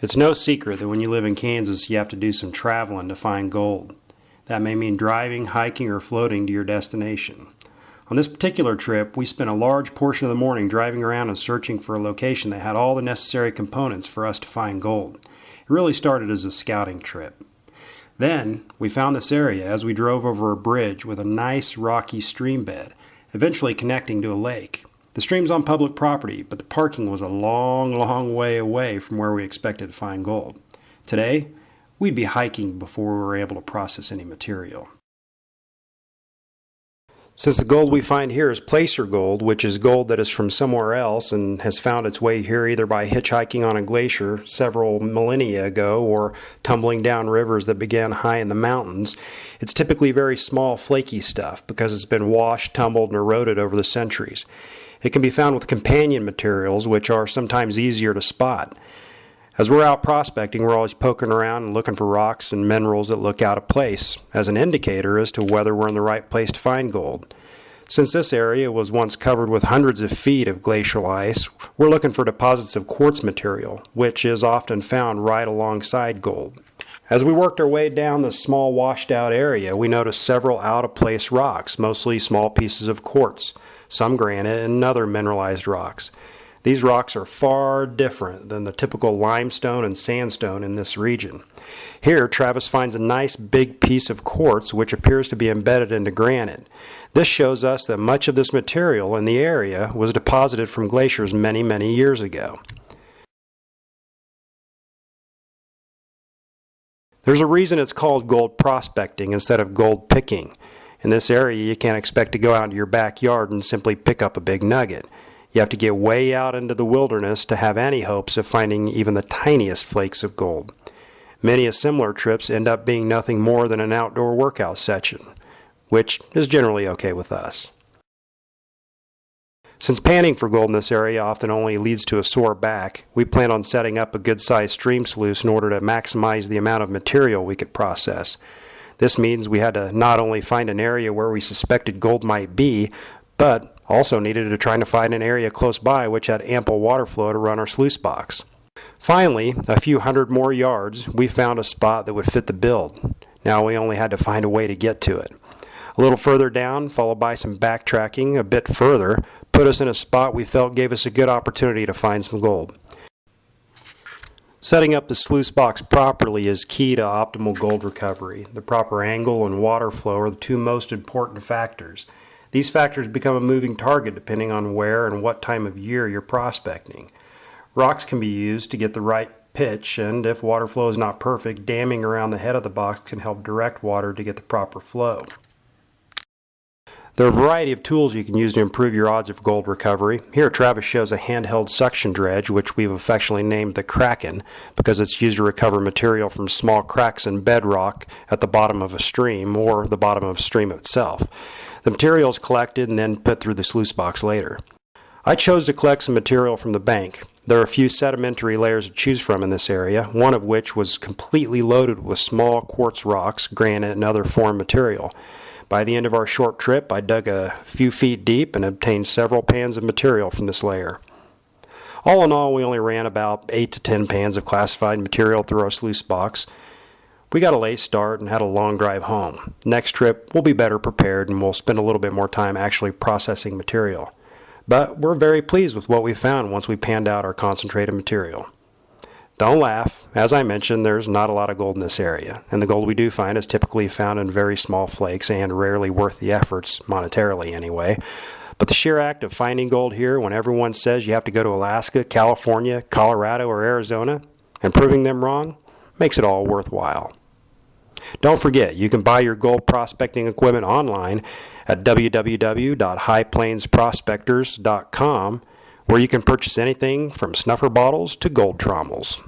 It's no secret that when you live in Kansas, you have to do some traveling to find gold. That may mean driving, hiking, or floating to your destination. On this particular trip, we spent a large portion of the morning driving around and searching for a location that had all the necessary components for us to find gold. It really started as a scouting trip. Then, we found this area as we drove over a bridge with a nice rocky stream bed, eventually connecting to a lake. The stream's on public property, but the parking was a long way away from where we expected to find gold. Today, we'd be hiking before we were able to process any material. Since the gold we find here is placer gold, which is gold that is from somewhere else and has found its way here either by hitchhiking on a glacier several millennia ago or tumbling down rivers that began high in the mountains, it's typically very small, flaky stuff because it's been washed, tumbled, and eroded over the centuries. It can be found with companion materials, which are sometimes easier to spot. As we're out prospecting, we're always poking around and looking for rocks and minerals that look out of place, as an indicator as to whether we're in the right place to find gold. Since this area was once covered with hundreds of feet of glacial ice, we're looking for deposits of quartz material, which is often found right alongside gold. As we worked our way down this small washed-out area, we noticed several out-of-place rocks, mostly small pieces of quartz, some granite, and other mineralized rocks. These rocks are far different than the typical limestone and sandstone in this region. Here, Travis finds a nice big piece of quartz which appears to be embedded into granite. This shows us that much of this material in the area was deposited from glaciers many years ago. There's a reason it's called gold prospecting instead of gold picking. In this area, you can't expect to go out into your backyard and simply pick up a big nugget. You have to get way out into the wilderness to have any hopes of finding even the tiniest flakes of gold. Many of similar trips end up being nothing more than an outdoor workout session, which is generally okay with us. Since panning for gold in this area often only leads to a sore back, we plan on setting up a good-sized stream sluice in order to maximize the amount of material we could process. This means we had to not only find an area where we suspected gold might be, but also needed to try to find an area close by which had ample water flow to run our sluice box. Finally, a few hundred more yards, we found a spot that would fit the build. Now we only had to find a way to get to it. A little further down, followed by some backtracking a bit further, put us in a spot we felt gave us a good opportunity to find some gold. Setting up the sluice box properly is key to optimal gold recovery. The proper angle and water flow are the two most important factors. These factors become a moving target depending on where and what time of year you're prospecting. Rocks can be used to get the right pitch, and if water flow is not perfect, damming around the head of the box can help direct water to get the proper flow. There are a variety of tools you can use to improve your odds of gold recovery. Here, Travis shows a handheld suction dredge, which we've affectionately named the Kraken, because it's used to recover material from small cracks in bedrock at the bottom of a stream or the bottom of a stream itself. The material is collected and then put through the sluice box later. I chose to collect some material from the bank. There are a few sedimentary layers to choose from in this area, one of which was completely loaded with small quartz rocks, granite, and other foreign material. By the end of our short trip, I dug a few feet deep and obtained several pans of material from this layer. All in all, we only ran about 8 to 10 pans of classified material through our sluice box. We got a late start and had a long drive home. Next trip, we'll be better prepared and we'll spend a little bit more time actually processing material. But we're very pleased with what we found once we panned out our concentrated material. Don't laugh. As I mentioned, there's not a lot of gold in this area, and the gold we do find is typically found in very small flakes and rarely worth the efforts, monetarily anyway. But the sheer act of finding gold here when everyone says you have to go to Alaska, California, Colorado, or Arizona, and proving them wrong, makes it all worthwhile. Don't forget, you can buy your gold prospecting equipment online at www.highplainsprospectors.com, where you can purchase anything from snuffer bottles to gold trommels.